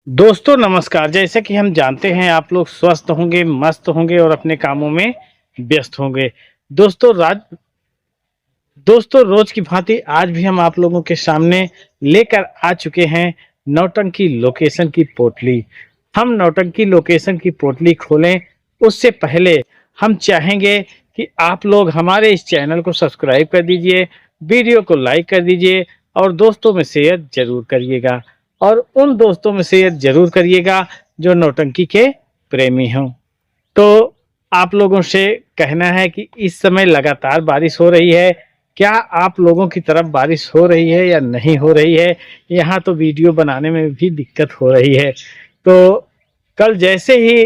दोस्तों नमस्कार। जैसे कि हम जानते हैं आप लोग स्वस्थ होंगे, मस्त होंगे और अपने कामों में व्यस्त होंगे। दोस्तों राज दोस्तों रोज की भांति आज भी हम आप लोगों के सामने लेकर आ चुके हैं नौटंकी लोकेशन की पोटली। हम नौटंकी लोकेशन की पोटली खोलें उससे पहले हम चाहेंगे कि आप लोग हमारे इस चैनल को सब्सक्राइब कर दीजिए, वीडियो को लाइक कर दीजिए और दोस्तों में शेयर जरूर करिएगा। और उन दोस्तों में शेयर जरूर करिएगा जो नौटंकी के प्रेमी हों। तो आप लोगों से कहना है कि इस समय लगातार बारिश हो रही है। क्या आप लोगों की तरफ बारिश हो रही है या नहीं हो रही है? यहाँ तो वीडियो बनाने में भी दिक्कत हो रही है। तो कल जैसे ही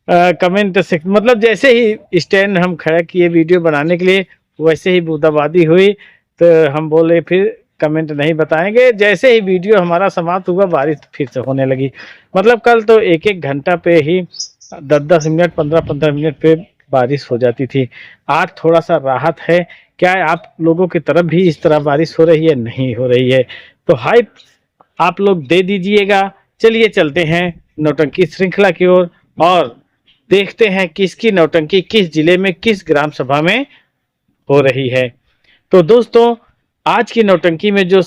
कमेंट से मतलब जैसे ही स्टैंड हम खड़ा किए वीडियो बनाने के लिए, वैसे ही बूंदाबांदी हुई। तो हम बोले फिर कमेंट नहीं बताएंगे। जैसे ही वीडियो हमारा समाप्त हुआ बारिश फिर से होने लगी। मतलब कल तो एक एक घंटा पे ही 10-10 मिनट 15-15 मिनट पे बारिश हो जाती थी। आज थोड़ा सा राहत है। क्या आप लोगों की तरफ भी इस तरह बारिश हो रही है? नहीं हो रही है तो हाइप आप लोग दे दीजिएगा। चलिए चलते हैं नौटंकी श्रृंखला की ओर और देखते हैं किसकी नौटंकी किस जिले में किस ग्राम सभा में हो रही है। तो दोस्तों आज की नौटंकी में जो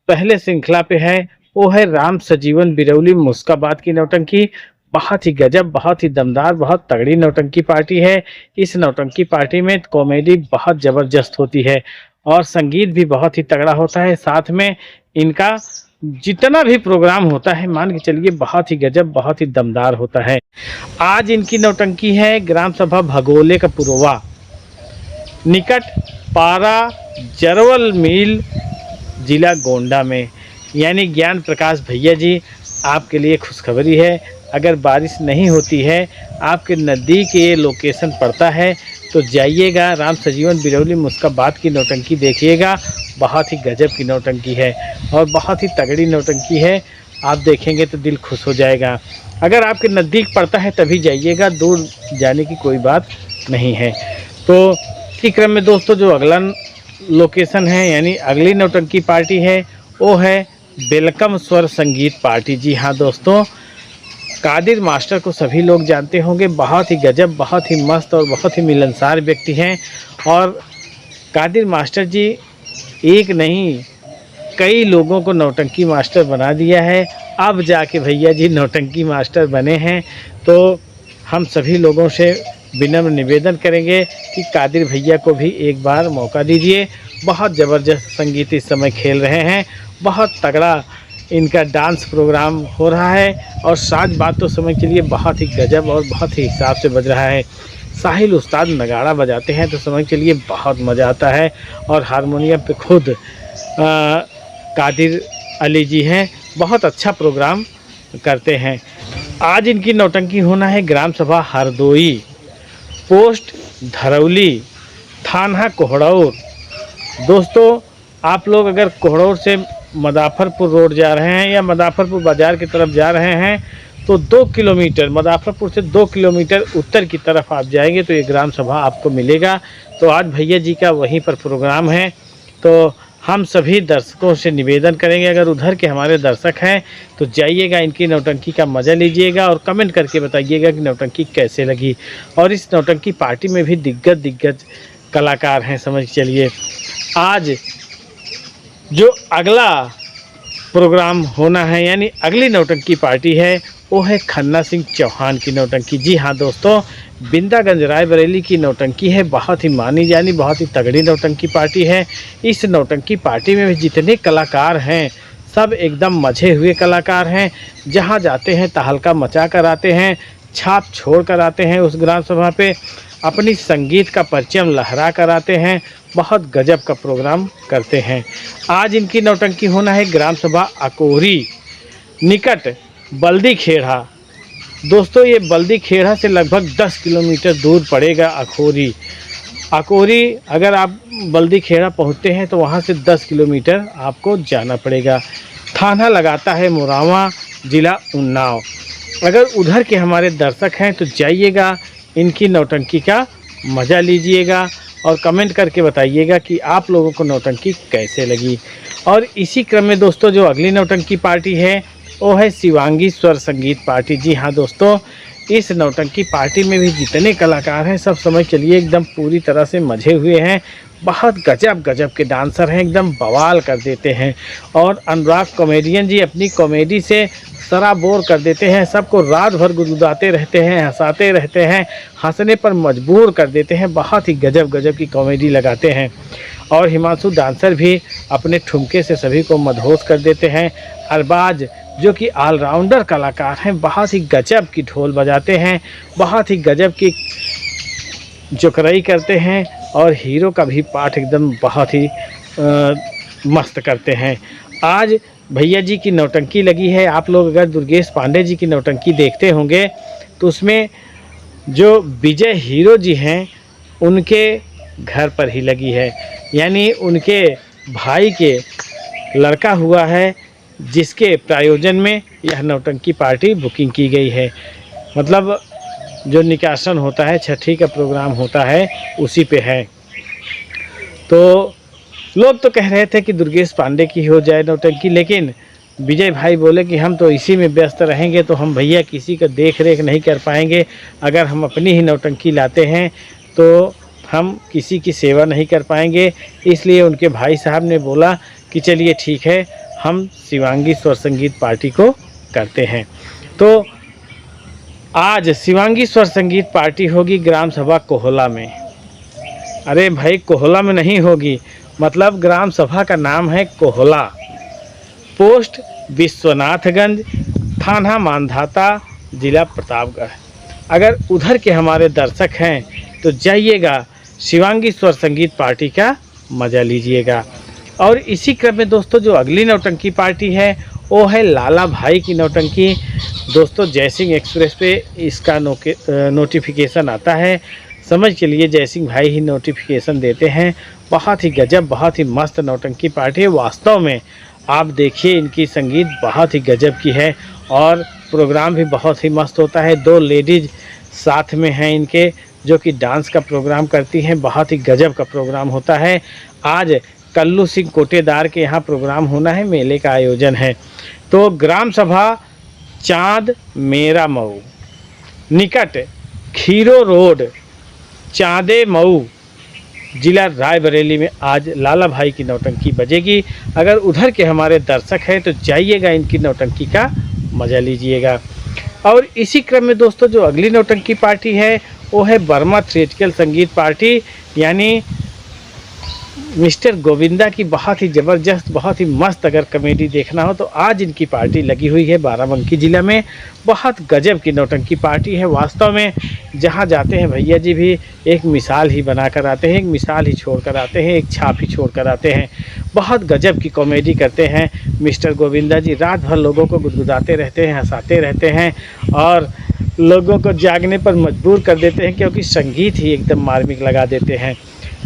पहले श्रृंखला पे है वो है राम सजीवन बिरौली मुस्काबाद की नौटंकी। बहुत ही गजब, बहुत ही दमदार, बहुत तगड़ी नौटंकी पार्टी है। इस नौटंकी पार्टी में कॉमेडी बहुत जबरदस्त होती है और संगीत भी बहुत ही तगड़ा होता है। साथ में इनका जितना भी प्रोग्राम होता है मान के चलिए बहुत ही गजब, बहुत ही दमदार होता है। आज इनकी नौटंकी है ग्राम सभा भगोले का पुरवा निकट पारा जरवल मील जिला गोंडा में। यानी ज्ञान प्रकाश भैया जी आपके लिए खुशखबरी है। अगर बारिश नहीं होती है, आपके नज़दीक ये लोकेशन पड़ता है तो जाइएगा, राम सजीवन बिरौली मुस्काबाद की नौटंकी देखिएगा। बहुत ही गजब की नौटंकी है और बहुत ही तगड़ी नौटंकी है। आप देखेंगे तो दिल खुश हो जाएगा। अगर आपके नज़दीक पड़ता है तभी जाइएगा, दूर जाने की कोई बात नहीं है। तो इसी क्रम में दोस्तों जो अगला लोकेशन है यानी अगली नौटंकी पार्टी है वो है वेलकम स्वर संगीत पार्टी। जी हाँ दोस्तों, कादिर मास्टर को सभी लोग जानते होंगे। बहुत ही गजब, बहुत ही मस्त और बहुत ही मिलनसार व्यक्ति हैं। और कादिर मास्टर जी एक नहीं कई लोगों को नौटंकी मास्टर बना दिया है। अब जाके भैया जी नौटंकी मास्टर बने हैं। तो हम सभी लोगों से विनम्र निवेदन करेंगे कि कादिर भैया को भी एक बार मौका दीजिए। बहुत ज़बरदस्त संगीत इस समय खेल रहे हैं। बहुत तगड़ा इनका डांस प्रोग्राम हो रहा है और साज बात तो समझ के लिए बहुत ही गजब और बहुत ही हिसाब से बज रहा है। साहिल उस्ताद नगाड़ा बजाते हैं तो समझ के लिए बहुत मज़ा आता है। और हारमोनियम पे खुद कादिर अली जी हैं, बहुत अच्छा प्रोग्राम करते हैं। आज इनकी नौटंकी होना है ग्राम सभा हरदोई, पोस्ट धरौली, थाना कोहड़ौर। दोस्तों आप लोग अगर कोहड़ौर से मदाफरपुर रोड जा रहे हैं या मदाफरपुर बाज़ार की तरफ जा रहे हैं तो 2 किलोमीटर मदाफरपुर से 2 किलोमीटर उत्तर की तरफ आप जाएंगे तो ये ग्राम सभा आपको मिलेगा। तो आज भैया जी का वहीं पर प्रोग्राम है। तो हम सभी दर्शकों से निवेदन करेंगे अगर उधर के हमारे दर्शक हैं तो जाइएगा, इनकी नौटंकी का मज़ा लीजिएगा और कमेंट करके बताइएगा कि नौटंकी कैसे लगी। और इस नौटंकी पार्टी में भी दिग्गज कलाकार हैं समझ चलिए। आज जो अगला प्रोग्राम होना है यानी अगली नौटंकी पार्टी है वो है खन्ना सिंह चौहान की नौटंकी। जी हाँ दोस्तों, बिंदागंज रायबरेली की नौटंकी है। बहुत ही मानी जानी, बहुत ही तगड़ी नौटंकी पार्टी है। इस नौटंकी पार्टी में भी जितने कलाकार हैं सब एकदम मजे हुए कलाकार हैं। जहाँ जाते हैं तहलका मचा कर आते हैं, छाप छोड़ कर आते हैं। उस ग्राम सभा पे अपनी संगीत का परचम लहरा कर आते हैं। बहुत गजब का प्रोग्राम करते हैं। आज इनकी नौटंकी होना है ग्राम सभा अकोरी निकट बल्दी खेड़ा। दोस्तों ये बल्दी खेड़ा से लगभग 10 किलोमीटर दूर पड़ेगा अकोरी। अकोरी अगर आप बल्दी खेड़ा पहुँचते हैं तो वहाँ से 10 किलोमीटर आपको जाना पड़ेगा। थाना लगाता है मोरावा, ज़िला उन्नाव। अगर उधर के हमारे दर्शक हैं तो जाइएगा, इनकी नौटंकी का मज़ा लीजिएगा और कमेंट करके बताइएगा कि आप लोगों को नौटंकी कैसे लगी। और इसी क्रम में दोस्तों जो अगली नौटंकी पार्टी है वो है शिवांगी स्वर संगीत पार्टी। जी हाँ दोस्तों, इस नौटंकी पार्टी में भी जितने कलाकार हैं सब समझ चलिए एकदम पूरी तरह से मजे हुए हैं। बहुत गजब गजब के डांसर हैं, एकदम बवाल कर देते हैं। और अनुराग कॉमेडियन जी अपनी कॉमेडी से सराबोर कर देते हैं, सबको रात भर गुदगुदाते रहते हैं, हंसाते रहते हैं, हंसने पर मजबूर कर देते हैं। बहुत ही गजब गजब की कॉमेडी लगाते हैं। और हिमांशु डांसर भी अपने ठुमके से सभी को मदहोश कर देते हैं। अरबाज जो कि ऑलराउंडर कलाकार हैं, बहुत ही गजब की ढोल बजाते हैं, बहुत ही गजब की जोकराई करते हैं। और हीरो का भी पाठ एकदम बहुत ही मस्त करते हैं। आज भैया जी की नौटंकी लगी है। आप लोग अगर दुर्गेश पांडे जी की नौटंकी देखते होंगे तो उसमें जो विजय हीरो जी हैं उनके घर पर ही लगी है, यानी उनके भाई के लड़का हुआ है जिसके प्रायोजन में यह नौटंकी पार्टी बुकिंग की गई है। मतलब जो निकासन होता है, छठी का प्रोग्राम होता है, उसी पे है। तो लोग तो कह रहे थे कि दुर्गेश पांडे की हो जाए नौटंकी, लेकिन विजय भाई बोले कि हम तो इसी में व्यस्त रहेंगे तो हम भैया किसी का देख रेख नहीं कर पाएंगे। अगर हम अपनी ही नौटंकी लाते हैं तो हम किसी की सेवा नहीं कर पाएंगे। इसलिए उनके भाई साहब ने बोला कि चलिए ठीक है, हम शिवांगी स्वर संगीत पार्टी को करते हैं। तो आज शिवांगी स्वर संगीत पार्टी होगी ग्राम सभा कोहला में। अरे भाई, कोहला में नहीं होगी, मतलब ग्राम सभा का नाम है कोहला, पोस्ट विश्वनाथगंज, थाना मानधाता, जिला प्रतापगढ़। अगर उधर के हमारे दर्शक हैं तो जाइएगा, शिवांगी स्वर संगीत पार्टी का मज़ा लीजिएगा। और इसी क्रम में दोस्तों जो अगली नौटंकी पार्टी है वो है लाला भाई की नौटंकी। दोस्तों जयसिंह एक्सप्रेस पे इसका नोटिफिकेशन आता है, समझ के लिए जयसिंह भाई ही नोटिफिकेशन देते हैं। बहुत ही गजब, बहुत ही मस्त नौटंकी पार्टी है। वास्तव में आप देखिए, इनकी संगीत बहुत ही गजब की है और प्रोग्राम भी बहुत ही मस्त होता है। 2 लेडीज़ साथ में हैं इनके, जो कि डांस का प्रोग्राम करती हैं। बहुत ही गजब का प्रोग्राम होता है। आज कल्लू सिंह कोटेदार के यहाँ प्रोग्राम होना है, मेले का आयोजन है। तो ग्राम सभा चाँद मेरा मऊ, निकट खीरो रोड, चाँदे मऊ, जिला रायबरेली में आज लाला भाई की नौटंकी बजेगी। अगर उधर के हमारे दर्शक हैं तो जाइएगा, इनकी नौटंकी का मज़ा लीजिएगा। और इसी क्रम में दोस्तों जो अगली नौटंकी पार्टी है वो है वर्मा थिएट्रिकल संगीत पार्टी, यानी मिस्टर गोविंदा की बहुत ही ज़बरदस्त, बहुत ही मस्त अगर कॉमेडी देखना हो तो आज इनकी पार्टी लगी हुई है बाराबंकी ज़िला में। बहुत गजब की नौटंकी पार्टी है। वास्तव में जहाँ जाते हैं भैया जी भी एक मिसाल ही बना कर आते हैं, एक मिसाल ही छोड़ कर आते हैं, एक छाप ही छोड़ कर आते हैं। बहुत गजब की कॉमेडी करते हैं मिस्टर गोविंदा जी। रात भर लोगों को गुदगुदाते रहते हैं, हंसाते रहते हैं और लोगों को जागने पर मजबूर कर देते हैं, क्योंकि संगीत ही एकदम मार्मिक लगा देते हैं।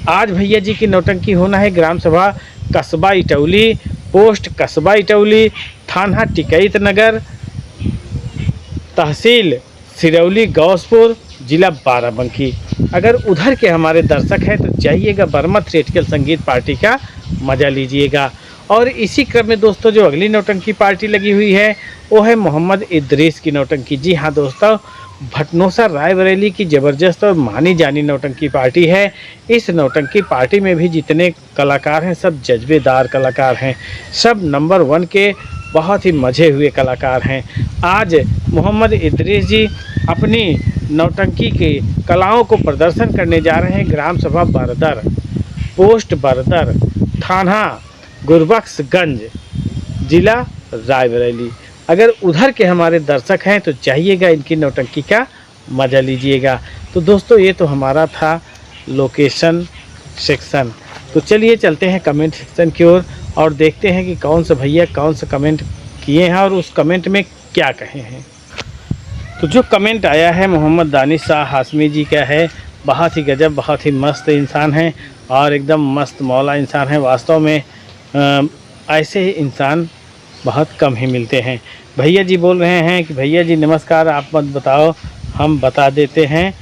आज भैया जी की नौटंकी होना है ग्राम सभा कस्बा इटौली, पोस्ट कस्बा इटौली, थाना टिकैत नगर, तहसील सिरौली गौसपुर, जिला बाराबंकी। अगर उधर के हमारे दर्शक हैं तो जाइएगा, वर्मा थिएट्रिकल संगीत पार्टी का मज़ा लीजिएगा। और इसी क्रम में दोस्तों जो अगली नौटंकी पार्टी लगी हुई है वो है मोहम्मद इद्रीस की नौटंकी। जी हाँ दोस्तों, भटनोसा रायबरेली की ज़बरदस्त और मानी जानी नौटंकी पार्टी है। इस नौटंकी पार्टी में भी जितने कलाकार हैं सब जज्बेदार कलाकार हैं, सब नंबर 1 के बहुत ही मज़े हुए कलाकार हैं। आज मोहम्मद इद्रीस जी अपनी नौटंकी के कलाओं को प्रदर्शन करने जा रहे हैं ग्राम सभा बरदर, पोस्ट बरदर, थाना गुरबख्शगंज, जिला रायबरेली। अगर उधर के हमारे दर्शक हैं तो चाहिएगा, इनकी नौटंकी का मज़ा लीजिएगा। तो दोस्तों ये तो हमारा था लोकेशन सेक्शन। तो चलिए चलते हैं कमेंट सेक्शन की ओर और देखते हैं कि कौन सा भैया कौन सा कमेंट किए हैं और उस कमेंट में क्या कहे हैं। तो जो कमेंट आया है मोहम्मद दानिश शाह हाशमी जी का है। बहुत ही गजब, बहुत ही मस्त इंसान हैं और एकदम मस्त मौला इंसान है। वास्तव में ऐसे ही इंसान बहुत कम ही मिलते हैं। भैया जी बोल रहे हैं कि भैया जी नमस्कार, आप मत बताओ, हम बता देते हैं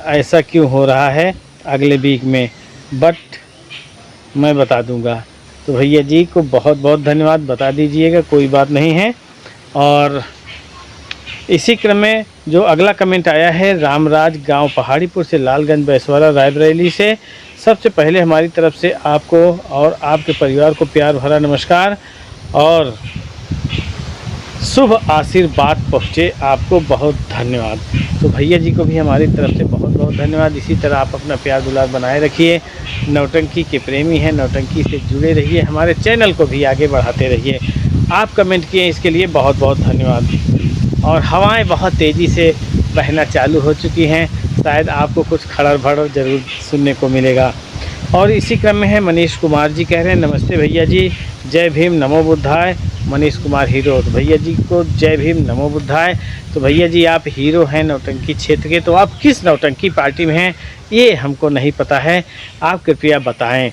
ऐसा क्यों हो रहा है अगले वीक में, बट मैं बता दूंगा। तो भैया जी को बहुत बहुत धन्यवाद, बता दीजिएगा, कोई बात नहीं है। और इसी क्रम में जो अगला कमेंट आया है रामराज गांव पहाड़ीपुर से, लालगंज बैसवाड़ा रायबरेली से। सबसे पहले हमारी तरफ से आपको और आपके परिवार को प्यार भरा नमस्कार और शुभ आशीर्वाद पहुँचे आपको, बहुत धन्यवाद। तो भैया जी को भी हमारी तरफ से बहुत बहुत धन्यवाद। इसी तरह आप अपना प्यार दुलार बनाए रखिए। नौटंकी के प्रेमी हैं, नौटंकी से जुड़े रहिए, हमारे चैनल को भी आगे बढ़ाते रहिए। आप कमेंट किए इसके लिए बहुत बहुत धन्यवाद। और हवाएं बहुत तेज़ी से बहना चालू हो चुकी हैं, शायद आपको कुछ खड़र भड़र ज़रूर सुनने को मिलेगा। और इसी क्रम में है मनीष कुमार जी कह रहे हैं नमस्ते भैया जी, जय भीम नमो बुद्धाय। मनीष कुमार हीरो, तो भैया जी को जय भीम नमो बुद्धाय। तो भैया जी आप हीरो हैं नौटंकी क्षेत्र के, तो आप किस नौटंकी पार्टी में हैं ये हमको नहीं पता है, आप कृपया बताएं।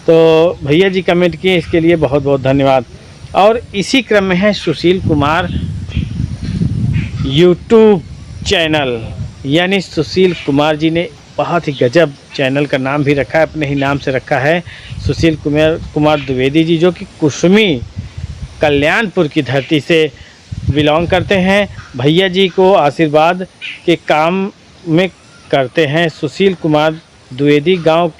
तो भैया जी कमेंट किए इसके लिए बहुत बहुत धन्यवाद। और इसी क्रम में है सुशील कुमार यूट्यूब चैनल, यानी सुशील कुमार जी ने बहुत ही गजब चैनल का नाम भी रखा है, अपने ही नाम से रखा है सुशील कुमार द्विवेदी जी, जो कि कुसुमी कल्याणपुर की धरती से बिलोंग करते हैं। भैया जी को आशीर्वाद के काम में करते हैं। सुशील कुमार द्विवेदी, गांव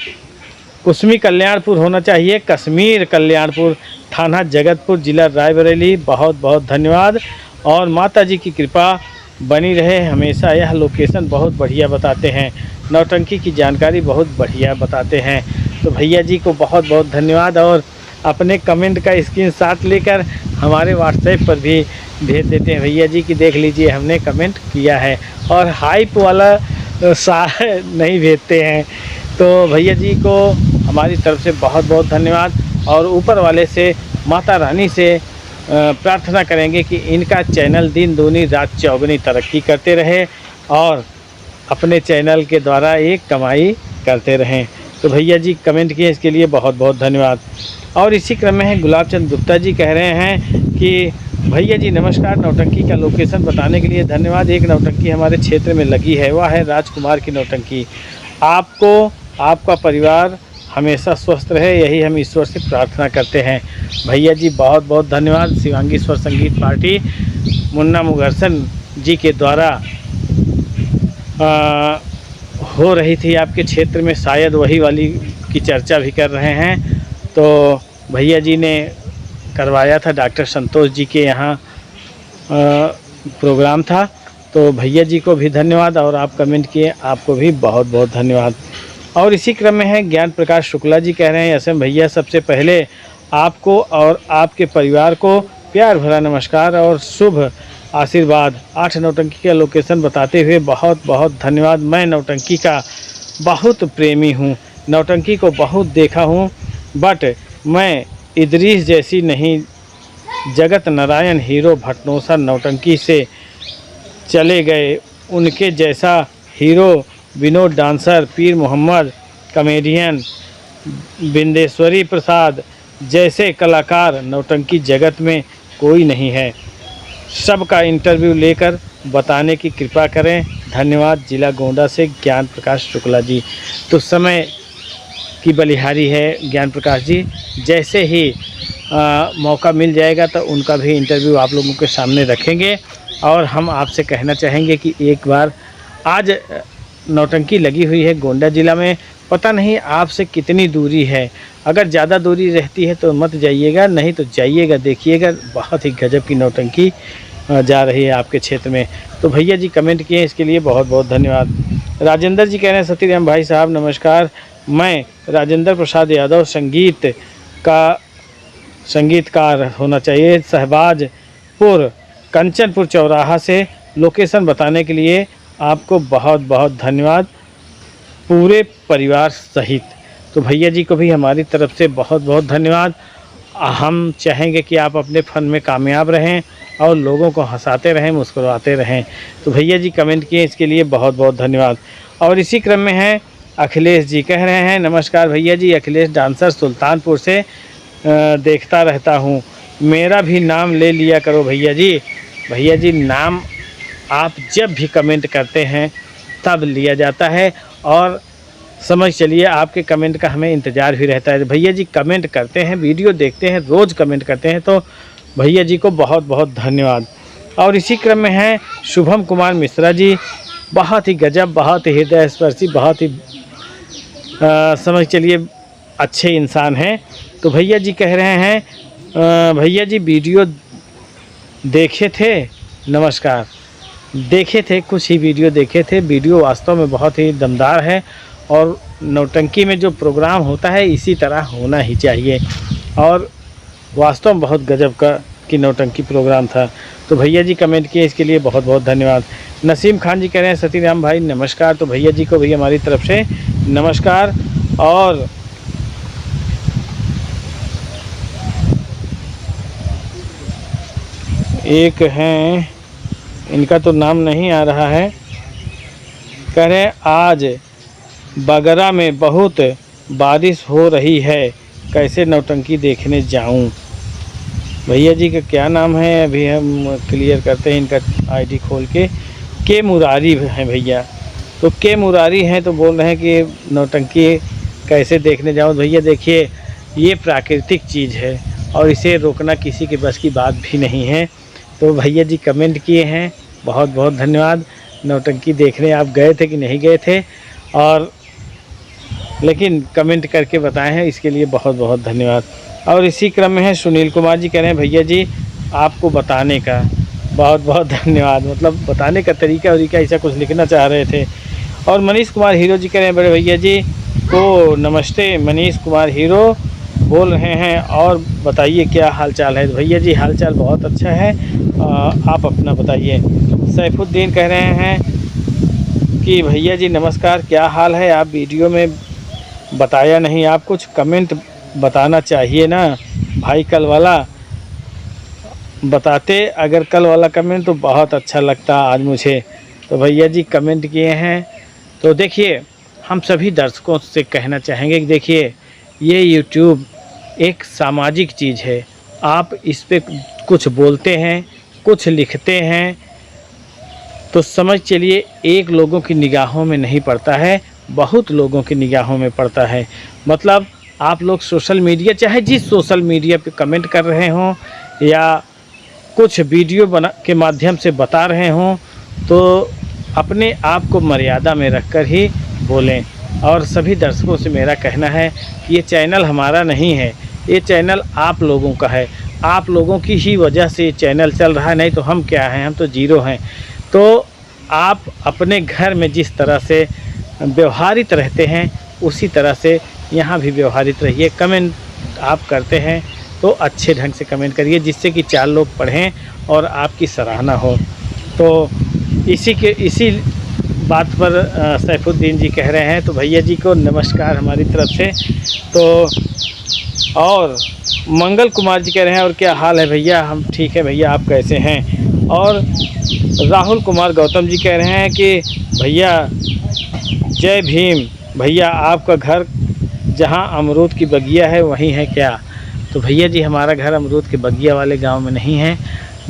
कुसमी कल्याणपुर होना चाहिए, कश्मीर कल्याणपुर, थाना जगतपुर, जिला रायबरेली। बहुत बहुत धन्यवाद और माता जी की कृपा बनी रहे हमेशा। यह लोकेशन बहुत बढ़िया बताते हैं, नौटंकी की जानकारी बहुत बढ़िया बताते हैं। तो भैया जी को बहुत बहुत धन्यवाद। और अपने कमेंट का स्क्रीनशॉट लेकर हमारे व्हाट्सएप पर भी भेज देते हैं भैया जी कि देख लीजिए हमने कमेंट किया है, और हाइप वाला नहीं भेजते हैं। तो भैया जी को हमारी तरफ से बहुत बहुत धन्यवाद। और ऊपर वाले से, माता रानी से प्रार्थना करेंगे कि इनका चैनल दिन दूनी रात चौगुनी तरक्की करते रहे और अपने चैनल के द्वारा एक कमाई करते रहें। तो भैया जी कमेंट किए इसके लिए बहुत बहुत धन्यवाद। और इसी क्रम में है गुलाब चंद गुप्ता जी कह रहे हैं कि भैया जी नमस्कार, नौटंकी का लोकेशन बताने के लिए धन्यवाद। एक नौटंकी हमारे क्षेत्र में लगी है, वह है राजकुमार की नौटंकी। आपको, आपका परिवार हमेशा स्वस्थ रहे, यही हम ईश्वर से प्रार्थना करते हैं। भैया जी बहुत बहुत धन्यवाद। शिवांगी स्वर संगीत पार्टी मुन्ना मुगरसन जी के द्वारा हो रही थी आपके क्षेत्र में, शायद वही वाली की चर्चा भी कर रहे हैं। तो भैया जी ने करवाया था, डॉक्टर संतोष जी के यहाँ प्रोग्राम था। तो भैया जी को भी धन्यवाद और आप कमेंट किए, आपको भी बहुत बहुत धन्यवाद। और इसी क्रम में है ज्ञान प्रकाश शुक्ला जी कह रहे हैं असम भैया, सबसे पहले आपको और आपके परिवार को प्यार भरा नमस्कार और शुभ आशीर्वाद। 8 नौटंकी का लोकेशन बताते हुए बहुत बहुत धन्यवाद। मैं नौटंकी का बहुत प्रेमी हूँ, नौटंकी को बहुत देखा हूँ, बट मैं इदरीस जैसी नहीं, जगत नारायण हीरो भटनोसा नौटंकी से चले गए, उनके जैसा हीरो विनोद डांसर, पीर मोहम्मद कॉमेडियन, बिंदेश्वरी प्रसाद जैसे कलाकार नौटंकी जगत में कोई नहीं है। सबका इंटरव्यू लेकर बताने की कृपा करें, धन्यवाद। जिला गोंडा से ज्ञान प्रकाश शुक्ला जी। तो समय की बलिहारी है ज्ञान प्रकाश जी, जैसे ही मौका मिल जाएगा तो उनका भी इंटरव्यू आप लोगों के सामने रखेंगे। और हम आपसे कहना चाहेंगे कि एक बार, आज नौटंकी लगी हुई है गोंडा ज़िला में, पता नहीं आपसे कितनी दूरी है, अगर ज़्यादा दूरी रहती है तो मत जाइएगा, नहीं तो जाइएगा, देखिएगा बहुत ही गजब की नौटंकी जा रही है आपके क्षेत्र में। तो भैया जी कमेंट किए इसके लिए बहुत बहुत धन्यवाद। राजेंद्र जी कह रहे हैं सतीराम भाई साहब नमस्कार, मैं राजेंद्र प्रसाद यादव, संगीतकार होना चाहिए, शहबाजपुर कंचनपुर चौराहा से। लोकेशन बताने के लिए आपको बहुत बहुत धन्यवाद, पूरे परिवार सहित। तो भैया जी को भी हमारी तरफ से बहुत बहुत धन्यवाद। हम चाहेंगे कि आप अपने फन में कामयाब रहें और लोगों को हंसाते रहें, मुस्कुराते रहें। तो भैया जी कमेंट किए इसके लिए बहुत बहुत धन्यवाद। और इसी क्रम में है अखिलेश जी कह रहे हैं नमस्कार भैया जी, अखिलेश डांसर सुल्तानपुर से देखता रहता हूँ, मेरा भी नाम ले लिया करो भैया जी। भैया जी नाम आप जब भी कमेंट करते हैं तब लिया जाता है, और समझ चलिए आपके कमेंट का हमें इंतज़ार भी रहता है। भैया जी कमेंट करते हैं, वीडियो देखते हैं, रोज़ कमेंट करते हैं, तो भैया जी को बहुत बहुत धन्यवाद। और इसी क्रम में हैं शुभम कुमार मिश्रा जी, बहुत ही गजब, बहुत ही हृदय स्पर्शी, बहुत ही समझ चलिए अच्छे इंसान हैं। तो भैया जी कह रहे हैं भैया जी वीडियो देखे थे, नमस्कार, देखे थे, कुछ ही वीडियो देखे थे। वीडियो वास्तव में बहुत ही दमदार है और नौटंकी में जो प्रोग्राम होता है इसी तरह होना ही चाहिए और वास्तव में बहुत गजब का कि नौटंकी प्रोग्राम था। तो भैया जी कमेंट किए, इसके लिए बहुत बहुत धन्यवाद। नसीम खान जी कह रहे हैं सतीराम भाई नमस्कार। तो भैया जी को भी हमारी तरफ से नमस्कार। और एक हैं, इनका तो नाम नहीं आ रहा है, कह रहे हैं आज बगरा में बहुत बारिश हो रही है, कैसे नौटंकी देखने जाऊं। भैया जी का क्या नाम है अभी हम क्लियर करते हैं इनका आईडी खोल के मुरारी हैं भैया। तो के मुरारी हैं तो बोल रहे हैं कि नौटंकी कैसे देखने जाऊं। भैया देखिए ये प्राकृतिक चीज़ है और इसे रोकना किसी के बस की बात भी नहीं है। तो भैया जी कमेंट किए हैं, बहुत बहुत धन्यवाद। नौटंकी देखने आप गए थे कि नहीं गए थे, और लेकिन कमेंट करके बताए हैं, इसके लिए बहुत बहुत धन्यवाद। और इसी क्रम में है सुनील कुमार जी कह रहे हैं भैया जी आपको बताने का बहुत बहुत धन्यवाद, मतलब बताने का तरीका ऐसा कुछ लिखना चाह रहे थे। और मनीष कुमार हीरो जी कह रहे हैं बड़े भैया जी को नमस्ते। मनीष कुमार हीरो बोल रहे हैं और बताइए क्या हालचाल है। भैया जी हालचाल बहुत अच्छा है, आप अपना बताइए। सैफुद्दीन कह रहे हैं कि भैया जी नमस्कार, क्या हाल है, आप वीडियो में बताया नहीं, आप कुछ कमेंट बताना चाहिए ना भाई, कल वाला बताते, अगर कल वाला कमेंट तो बहुत अच्छा लगता आज मुझे। तो भैया जी कमेंट किए हैं। तो देखिए हम सभी दर्शकों से कहना चाहेंगे कि देखिए ये यूट्यूब एक सामाजिक चीज़ है, आप इस पे कुछ बोलते हैं, कुछ लिखते हैं तो समझ चलिए एक लोगों की निगाहों में नहीं पड़ता है, बहुत लोगों की निगाहों में पड़ता है। मतलब आप लोग सोशल मीडिया, चाहे जिस सोशल मीडिया पे कमेंट कर रहे हों या कुछ वीडियो बना के माध्यम से बता रहे हों, तो अपने आप को मर्यादा में रखकर ही बोलें। और सभी दर्शकों से मेरा कहना है कि ये चैनल हमारा नहीं है, ये चैनल आप लोगों का है, आप लोगों की ही वजह से ये चैनल चल रहा है, नहीं तो हम क्या हैं, हम तो जीरो हैं। तो आप अपने घर में जिस तरह से व्यवहारित रहते हैं उसी तरह से यहाँ भी व्यवहारित रहिए। कमेंट आप करते हैं तो अच्छे ढंग से कमेंट करिए जिससे कि 4 लोग पढ़ें और आपकी सराहना हो। तो इसी बात पर सैफुद्दीन जी कह रहे हैं। तो भैया जी को नमस्कार हमारी तरफ से। तो और मंगल कुमार जी कह रहे हैं और क्या हाल है भैया, हम ठीक है भैया, आप कैसे हैं। और राहुल कुमार गौतम जी कह रहे हैं कि भैया जय भीम, भैया आपका घर जहां अमरूद की बगिया है वहीं है क्या। तो भैया जी हमारा घर अमरूद के बगिया वाले गांव में नहीं है,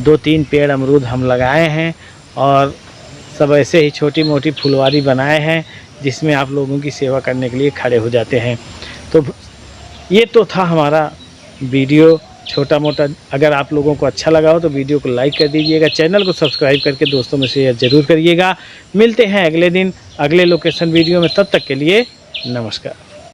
2-3 पेड़ अमरूद हम लगाए हैं और सब ऐसे ही छोटी मोटी फुलवारी बनाए हैं जिसमें आप लोगों की सेवा करने के लिए खड़े हो जाते हैं। तो ये तो था हमारा वीडियो छोटा मोटा। अगर आप लोगों को अच्छा लगा हो तो वीडियो को लाइक कर दीजिएगा, चैनल को सब्सक्राइब करके दोस्तों में शेयर ज़रूर करिएगा। मिलते हैं अगले दिन अगले लोकेशन वीडियो में, तब तक के लिए नमस्कार।